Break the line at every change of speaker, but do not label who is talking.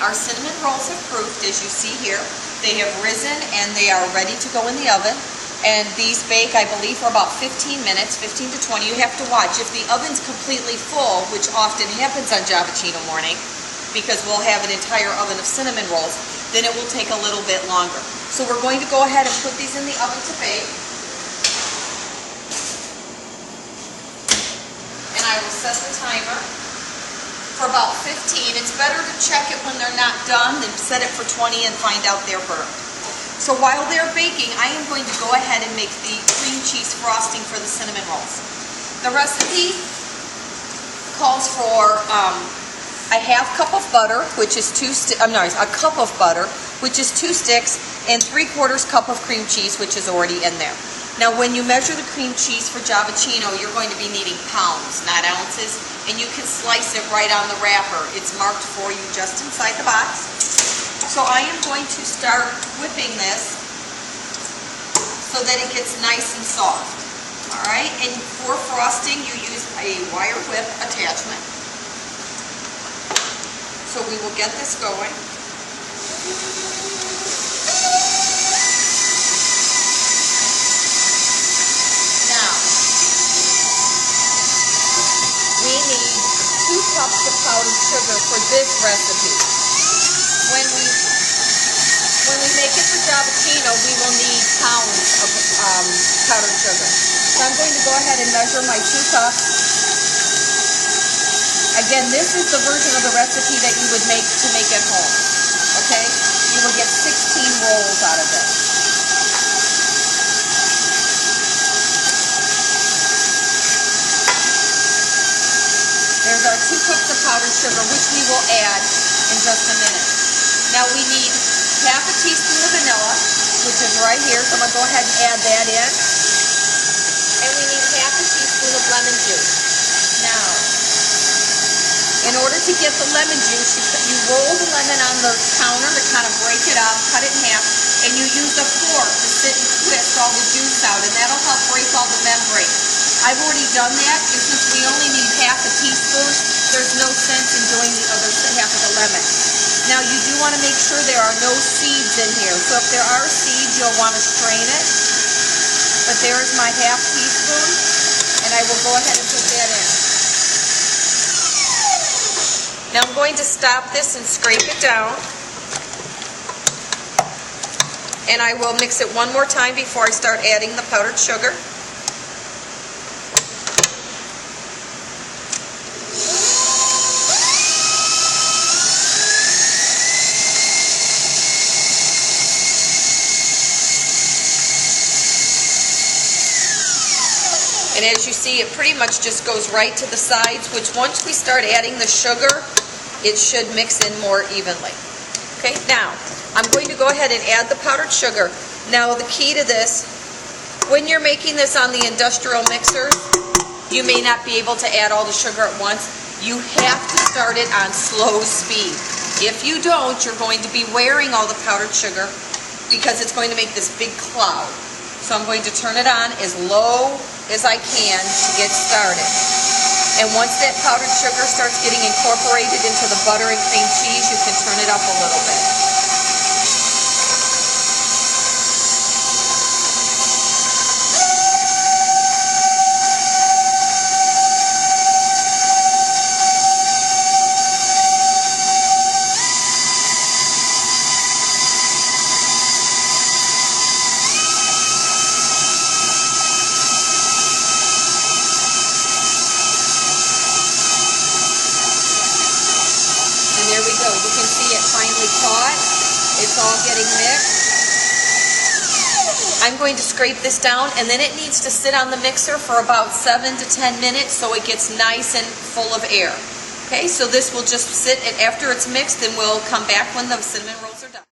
our cinnamon rolls have proofed, as you see here. They have risen and they are ready to go in the oven. And these bake, I believe, for about 15 minutes, 15 to 20. You have to watch. If the oven's completely full, which often happens on Javaccino morning, because we'll have an entire oven of cinnamon rolls, then it will take a little bit longer. So we're going to go ahead and put these in the oven to bake. And I will set the timer for about 15. It's better to check it when they're not done than set it for 20 and find out they're burnt. So while they're baking, I am going to go ahead and make the cream cheese frosting for the cinnamon rolls. The recipe calls for a half cup of butter, which is a cup of butter, which is 2 sticks, and 3/4 cup of cream cheese, which is already in there. Now, when you measure the cream cheese for Javaccino, you're going to be needing pounds, not ounces, and you can slice it right on the wrapper. It's marked for you just inside the box. So I am going to start whipping this so that it gets nice and soft. All right, and for frosting, you use a wire whip attachment. So we will get this going. Now, we need 2 cups of powdered sugar for this recipe. When we make it for Javaccino, we will need pounds of powdered sugar. So I'm going to go ahead and measure my 2 cups. Again, this is the version of the recipe that you would make at home. Okay? You will get 16 rolls out of this. There's our 2 cups of powdered sugar, which we will add in just a minute. Now we need half a teaspoon of vanilla, which is right here, so I'm going to go ahead and add that in. And we need half a teaspoon of lemon juice. Now, in order to get the lemon juice, you roll the lemon on the counter to kind of break it up, cut it in half, and you use a fork to sit and twist all the juice out, and that'll help break all the membrane. I've already done that, and since we only need half a teaspoon, there's no sense in doing the other half of the lemon. Now, you do want to make sure there are no seeds in here. So if there are seeds, you'll want to strain it. But there is my half teaspoon, and I will go ahead and put that in. Now I'm going to stop this and scrape it down. And I will mix it one more time before I start adding the powdered sugar. And as you see, it pretty much just goes right to the sides, which once we start adding the sugar, it should mix in more evenly. Okay, now, I'm going to go ahead and add the powdered sugar. Now, the key to this, when you're making this on the industrial mixer, you may not be able to add all the sugar at once. You have to start it on slow speed. If you don't, you're going to be wearing all the powdered sugar because it's going to make this big cloud. So I'm going to turn it on as low as I can to get started. And once that powdered sugar starts getting incorporated into the butter and cream cheese, you can turn it up a little bit. There we go. You can see it finally caught. It's all getting mixed. I'm going to scrape this down, and then it needs to sit on the mixer for about 7 to 10 minutes so it gets nice and full of air. Okay, so this will just sit, and after it's mixed, then we'll come back when the cinnamon rolls are done.